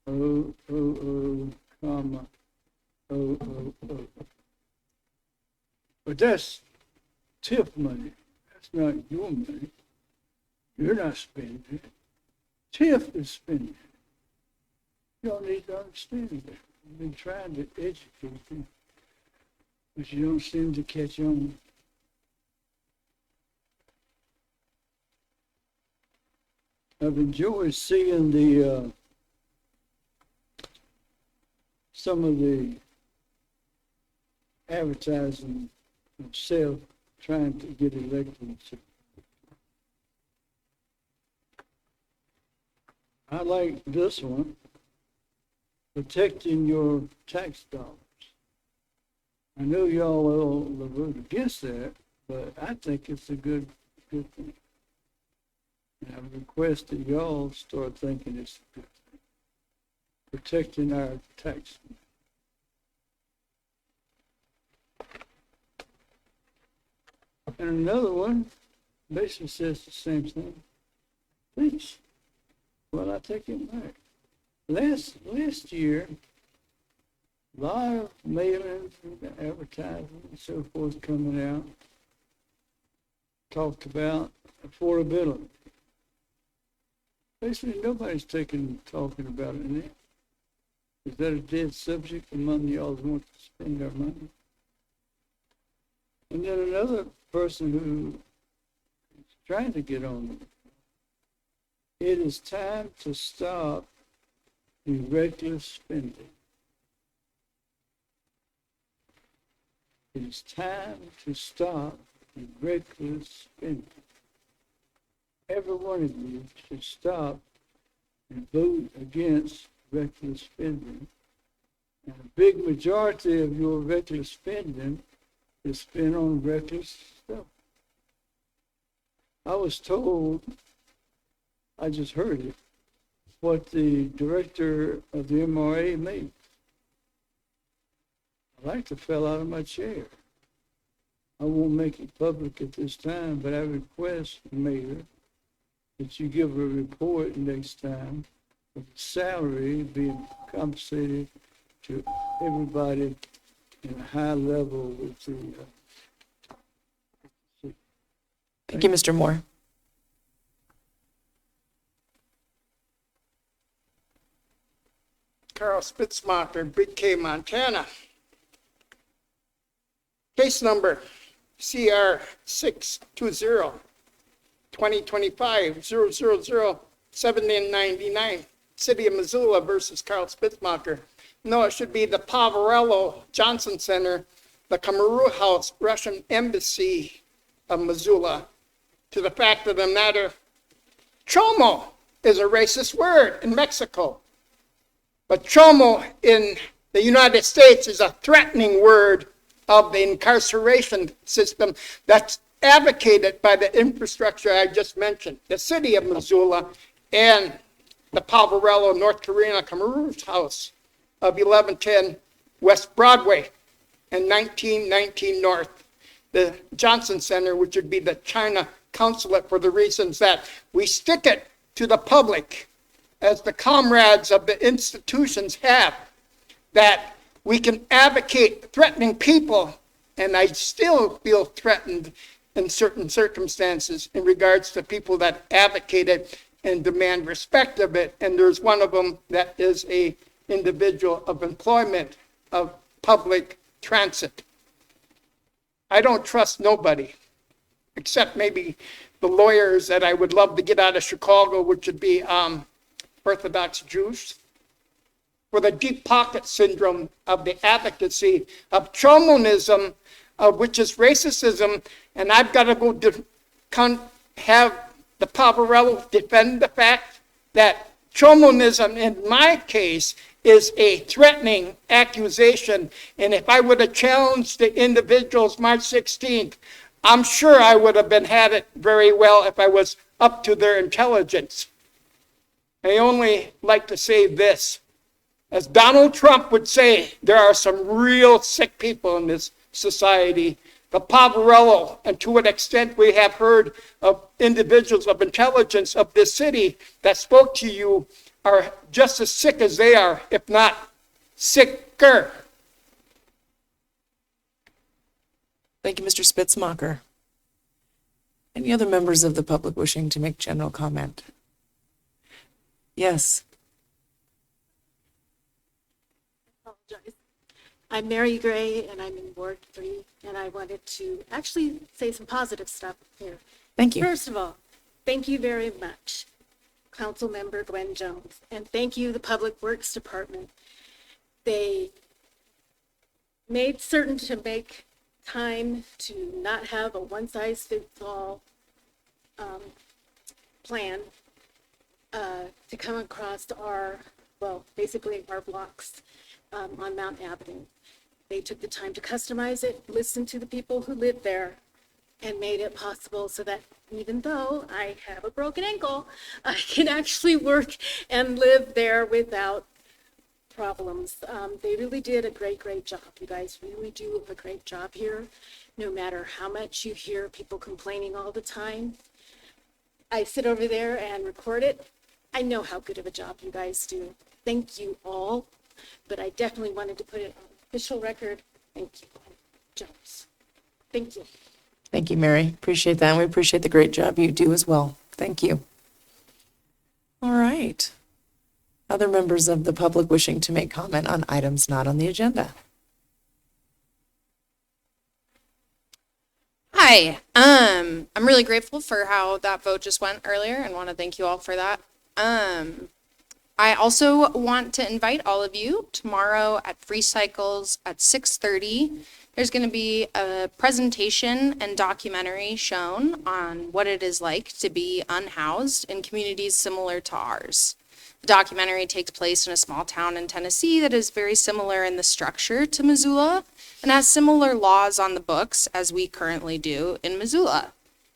R: 0, 0, 0, comma, 0, 0, 0. But that's TIF money. That's not your money. You're not spending it. TIF is spending it. Y'all need to understand that. I've been trying to educate you, but you don't seem to catch on. I've enjoyed seeing the some of the advertising of self trying to get elected. I like this one, protecting your tax dollars. I know y'all will vote against that, but I think it's a good thing. And I request that y'all start thinking it's a good thing. Protecting our tax. And another one basically says the same thing. Please. Well, I take it back. Last year, a lot of mailings and advertising and so forth coming out talked about affordability. Basically, nobody's talking about it now. Is that a dead subject among y'all who want to spend our money? And then another person who is trying to get on it is time to stop the reckless spending. It is time to stop the reckless spending. Every one of you should stop and vote against reckless spending. And a big majority of your reckless spending is spent on reckless stuff. I was told, I just heard it, what the director of the MRA made. I like to fell out of my chair. I won't make it public at this time, but I request, Mayor, that you give a report next time of the salary being compensated to everybody in a high level with the.
B: Thank you, Mr. Moore.
N: Carl Spitzmacher, Big K, Montana. Case number CR 620 2025 000-799, City of Missoula versus Carl Spitzmacher. No, it should be the Poverello Johnson Center, the Kamaru House, Russian Embassy of Missoula. To the fact of the matter, chomo is a racist word in Mexico. But chomo in the United States is a threatening word of the incarceration system that's advocated by the infrastructure I just mentioned, the City of Missoula and the Poverello, North Carolina Kamaru House of 1110 West Broadway and 1919 North. The Johnson Center, which would be the China Consulate, for the reasons that we stick it to the public as the comrades of the institutions have, that we can advocate threatening people, and I still feel threatened in certain circumstances in regards to people that advocate it and demand respect of it. And there's one of them that is a individual of employment of public transit. I don't trust nobody, except maybe the lawyers that I would love to get out of Chicago, which would be Orthodox Jews, for the deep pocket syndrome of the advocacy of chomonism, which is racism, and I've got to go have the Poverello defend the fact that chomonism, in my case, is a threatening accusation. And if I would have challenged the individuals March 16th, I'm sure I would have had it very well if I was up to their intelligence. I only like to say this. As Donald Trump would say, there are some real sick people in this society. The Poverello, and to an extent we have heard of individuals of intelligence of this city that spoke to you, are just as sick as they are, if not sicker.
B: Thank you, Mr. Spitzmacher. Any other members of the public wishing to make general comment? Yes.
S: I'm Mary Gray, and I'm in Ward 3, and I wanted to actually say some positive stuff here.
B: Thank you.
S: First of all, thank you very much, Councilmember Gwen Jones, and thank you, the Public Works Department. They made certain to make time to not have a one-size-fits-all plan to come across our, well, basically our blocks on Mount Avenue. They took the time to customize it, listen to the people who live there, and made it possible so that even though I have a broken ankle, I can actually work and live there without problems. They really did a great job. You guys really do a great job here, no matter how much you hear people complaining all the time. I sit over there and record it. I know how good of a job you guys do. Thank you all, but I definitely wanted to put it on official record. Thank you, Jones. Thank you.
B: Thank you, Mary. Appreciate that. And we appreciate the great job you do as well. Thank you. All right. Other members of the public wishing to make comment on items not on the agenda?
O: Hi, I'm really grateful for how that vote just went earlier and want to thank you all for that. I also want to invite all of you tomorrow at Free Cycles at 6:30. There's going to be a presentation and documentary shown on what it is like to be unhoused in communities similar to ours. The documentary takes place in a small town in Tennessee that is very similar in the structure to Missoula and has similar laws on the books as we currently do in Missoula.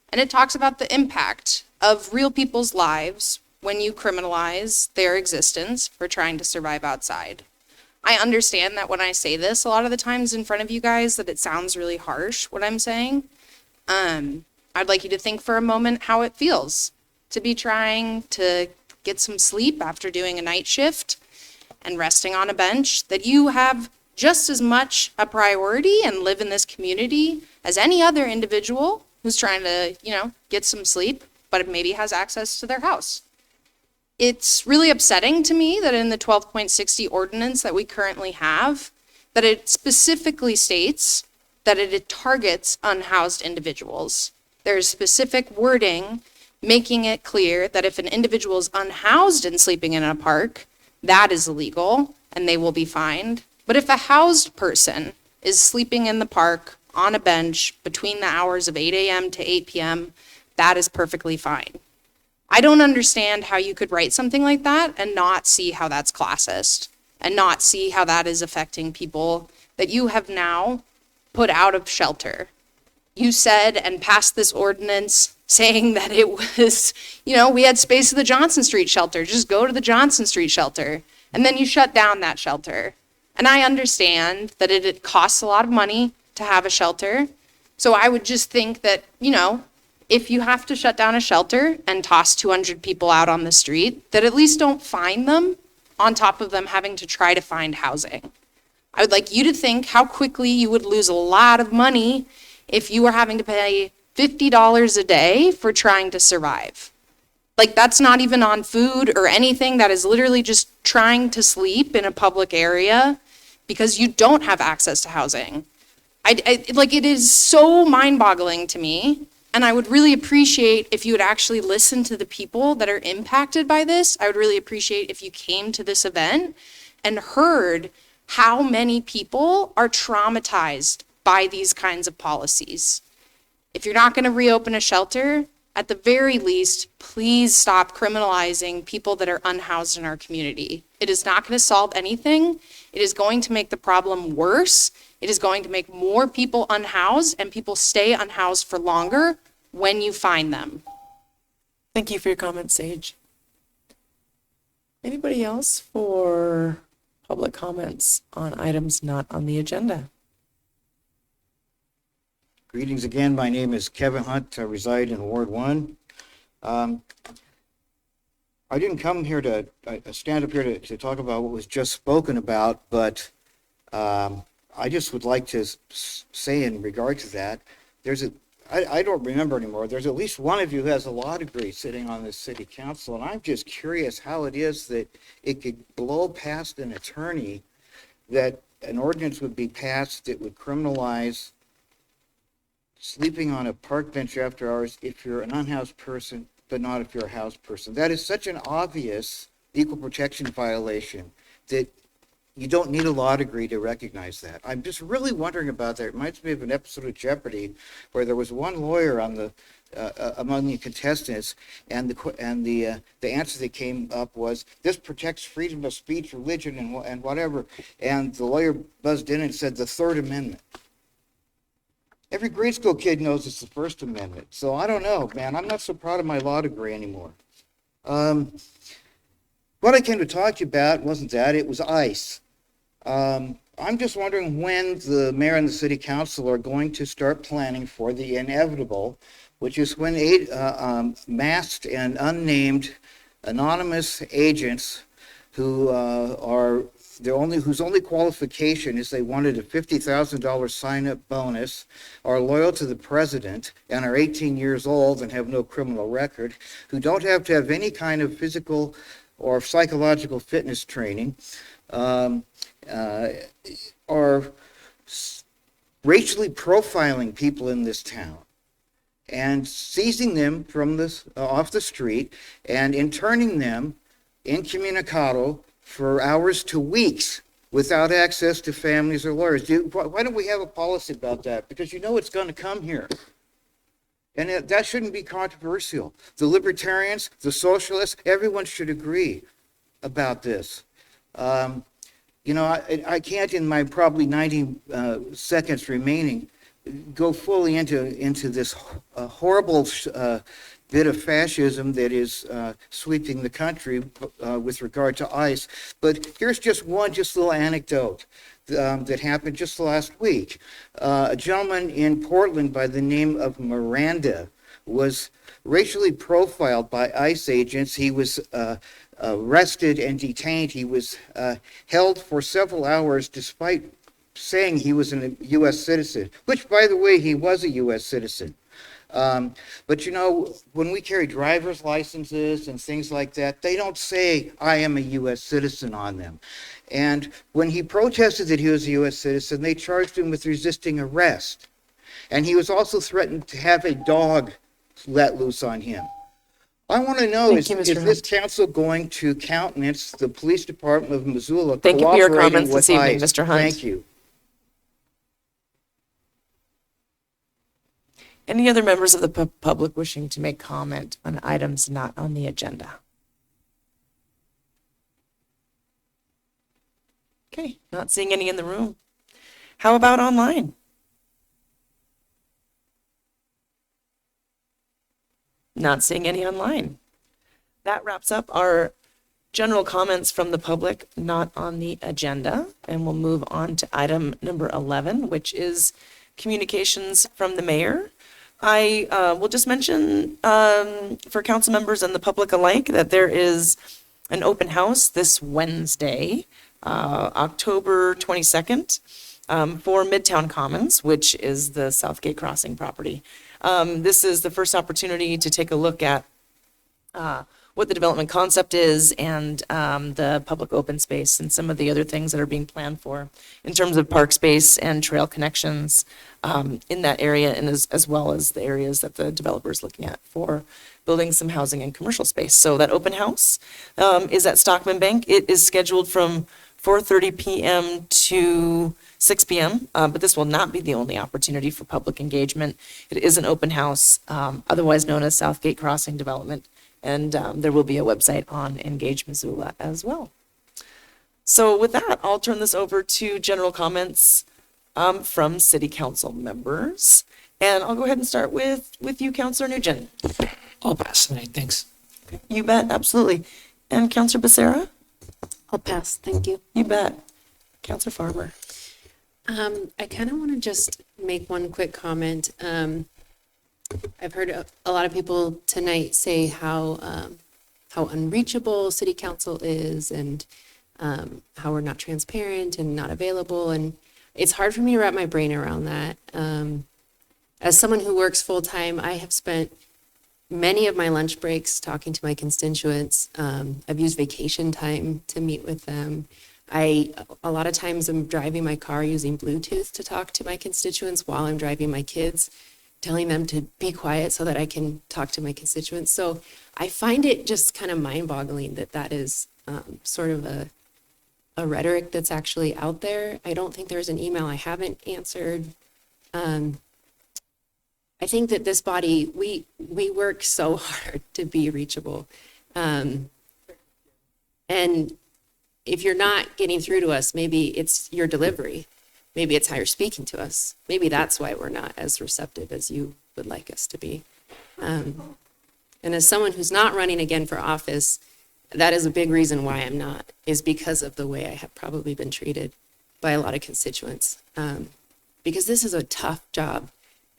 O: And it talks about the impact of real people's lives when you criminalize their existence for trying to survive outside. I understand that when I say this a lot of the times in front of you guys that it sounds really harsh what I'm saying. I'd like you to think for a moment how it feels to be trying to get some sleep after doing a night shift and resting on a bench, that you have just as much a priority and live in this community as any other individual who's trying to, get some sleep, but maybe has access to their house. It's really upsetting to me that in the 12.60 ordinance that we currently have, that it specifically states that it targets unhoused individuals. There's specific wording making it clear that if an individual is unhoused and sleeping in a park, that is illegal and they will be fined. But if a housed person is sleeping in the park on a bench between the hours of 8 a.m. to 8 p.m., that is perfectly fine. I don't understand how you could write something like that and not see how that's classist and not see how that is affecting people that you have now put out of shelter. You said and passed this ordinance saying that it was, we had space at the Johnson Street shelter. Just go to the Johnson Street shelter. And then you shut down that shelter. And I understand that it costs a lot of money to have a shelter. So I would just think that, if you have to shut down a shelter and toss 200 people out on the street, that at least don't fine them on top of them having to try to find housing. I would like you to think how quickly you would lose a lot of money if you were having to pay $50 a day for trying to survive. Like, that's not even on food or anything. That is literally just trying to sleep in a public area because you don't have access to housing. It is so mind-boggling to me. And I would really appreciate if you would actually listen to the people that are impacted by this. I would really appreciate if you came to this event and heard how many people are traumatized by these kinds of policies. If you're not going to reopen a shelter, at the very least, please stop criminalizing people that are unhoused in our community. It is not going to solve anything. It is going to make the problem worse. It is going to make more people unhoused, and people stay unhoused for longer when you find them.
B: Thank you for your comments, Sage. Anybody else for public comments on items not on the agenda?
J: Greetings again. My name is Kevin Hunt. I reside in Ward 1. I didn't come here to stand up here to talk about what was just spoken about, but I just would like to say in regard to that, I don't remember anymore. There's at least one of you who has a law degree sitting on this city council, and I'm just curious how it is that it could blow past an attorney that an ordinance would be passed that would criminalize sleeping on a park bench after hours if you're an unhoused person, but not if you're a housed person. That is such an obvious equal protection violation that you don't need a law degree to recognize that. I'm just really wondering about that. It reminds me of an episode of Jeopardy where there was one lawyer on the among the contestants, and the answer that came up was, "This protects freedom of speech, religion, and whatever." And the lawyer buzzed in and said, "The Third Amendment." Every grade school kid knows it's the First Amendment. So I don't know, man. I'm not so proud of my law degree anymore. What I came to talk to you about wasn't that, it was ICE. I'm just wondering when the mayor and the city council are going to start planning for the inevitable, which is when masked and unnamed anonymous agents who whose only qualification is they wanted a $50,000 sign-up bonus, are loyal to the president, and are 18 years old and have no criminal record, who don't have to have any kind of physical or psychological fitness training, are racially profiling people in this town and seizing them from off the street and interning them incommunicado for hours to weeks without access to families or lawyers. Why don't we have a policy about that? Because you know it's going to come here. And that shouldn't be controversial. The libertarians, the socialists, everyone should agree about this. You know, I can't, in my probably 90 seconds remaining, go fully into this horrible bit of fascism that is sweeping the country with regard to ICE. But here's just little anecdote that happened just last week. A gentleman in Portland by the name of Miranda was racially profiled by ICE agents. He was arrested and detained. He was held for several hours despite saying he was a U.S. citizen, which, by the way, he was a U.S. citizen. But you know, when we carry driver's licenses and things like that, they don't say, "I am a U.S. citizen" on them. And when he protested that he was a U.S. citizen, they charged him with resisting arrest. And he was also threatened to have a dog let loose on him. I want to know, is this council going to countenance the police department of Missoula
B: Thank you for your comments
J: with
B: this evening,
J: ICE?
B: Mr. Hunt.
J: Thank you.
B: Any other members of the public wishing to make comment on items not on the agenda? Okay, not seeing any in the room. How about online? Not seeing any online. That wraps up our general comments from the public not on the agenda, and we'll move on to item number 11, which is communications from the mayor. I will just mention for council members and the public alike that there is an open house this Wednesday, October 22nd, for Midtown Commons, which is the Southgate Crossing property. This is the first opportunity to take a look at what the development concept is and the public open space and some of the other things that are being planned for in terms of park space and trail connections in that area, and as well as the areas that the developer is looking at for building some housing and commercial space. So that open house is at Stockman Bank. It is scheduled from 4:30 p.m. to 6 p.m., but this will not be the only opportunity for public engagement. It is an open house, otherwise known as Southgate Crossing Development, and there will be a website on Engage Missoula as well. So with that, I'll turn this over to general comments from city council members, and I'll go ahead and start with you, Councilor Nugent.
D: I'll pass tonight, thanks.
B: You bet, absolutely. And Counselor Becerra?
C: I'll pass. Thank you.
B: You bet. Counselor Farmer?
T: I kind of want to just make one quick comment. I've heard a lot of people tonight say how unreachable city council is, and how we're not transparent and not available. And it's hard for me to wrap my brain around that. As someone who works full time, I have spent many of my lunch breaks talking to my constituents. I've used vacation time to meet with them. A lot of times I'm driving my car using Bluetooth to talk to my constituents while I'm driving my kids, telling them to be quiet so that I can talk to my constituents. So I find it just kind of mind-boggling that that is sort of a rhetoric that's actually out there. I don't think there's an email I haven't answered. I think that this body, we work so hard to be reachable. And if you're not getting through to us, maybe it's your delivery. Maybe it's how you're speaking to us. Maybe that's why we're not as receptive as you would like us to be. And as someone who's not running again for office, that is a big reason why I'm not, is because of the way I have probably been treated by a lot of constituents. Because this is a tough job.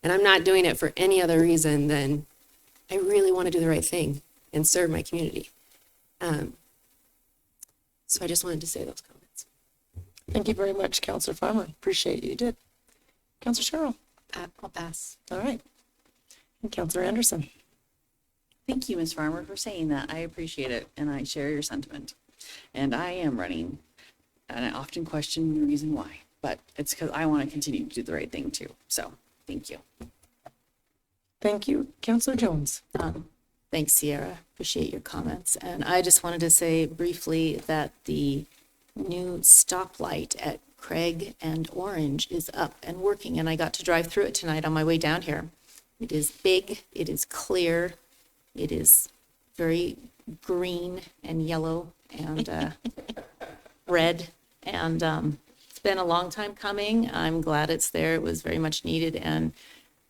T: And I'm not doing it for any other reason than I really want to do the right thing and serve my community. So I just wanted to say those comments.
B: Thank you very much, Counselor Farmer. Appreciate you did. Counselor Cheryl?
C: I'll pass.
B: All right. And Counselor Anderson?
G: Thank you, Ms. Farmer, for saying that. I appreciate it, and I share your sentiment. And I am running, and I often question the reason why, but it's because I want to continue to do the right thing too. So, thank you.
B: Thank you. Counselor Jones?
C: Thanks, Sierra. Appreciate your comments. And I just wanted to say briefly that the new stoplight at Craig and Orange is up and working, and I got to drive through it tonight on my way down here. It is big, it is clear, it is very green and yellow and red, and it's been a long time coming. I'm glad it's there. It was very much needed, and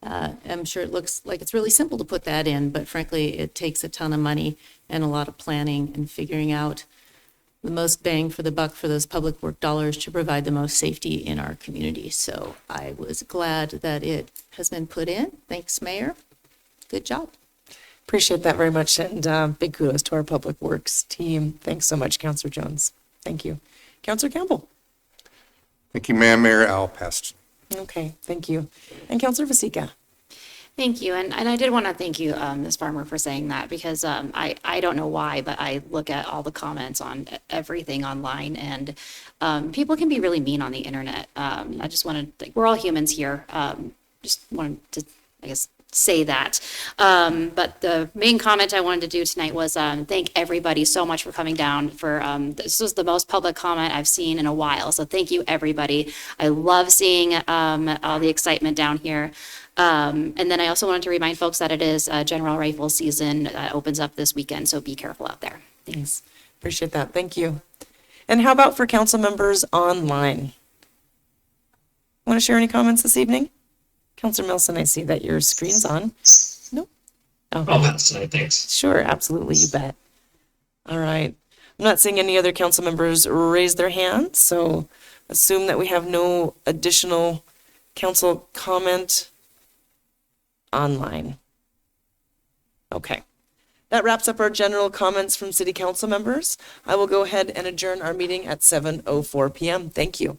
C: I'm sure it looks like it's really simple to put that in, but frankly, it takes a ton of money and a lot of planning and figuring out the most bang for the buck for those public work dollars to provide the most safety in our community. So I was glad that it has been put in. Thanks, Mayor. Good job.
B: Appreciate that very much, and big kudos to our Public Works team. Thanks so much, Counselor Jones. Thank you. Counselor Campbell?
E: Thank you, Madam Mayor. I'll pass.
B: Okay, thank you. And Counselor Vasika?
U: Thank you. And I did want to thank you, Ms. Farmer, for saying that, because I don't know why, but I look at all the comments on everything online, and people can be really mean on the internet. I just wanted, like, we're all humans here. Just wanted to, I guess, say that. But the main comment I wanted to do tonight was thank everybody so much for coming down. This was the most public comment I've seen in a while. So thank you, everybody. I love seeing all the excitement down here. And then I also wanted to remind folks that it is general rifle season opens up this weekend, so be careful out there. Thanks.
B: Appreciate that. Thank you. And how about for council members online? Want to share any comments this evening? Counselor Milson, I see that your screen's on. Nope. Oh.
D: I'll pass tonight, thanks.
B: Sure, absolutely, you bet. All right. I'm not seeing any other council members raise their hands, so assume that we have no additional council comment online. Okay. That wraps up our general comments from city council members. I will go ahead and adjourn our meeting at 7:04 p.m. Thank you.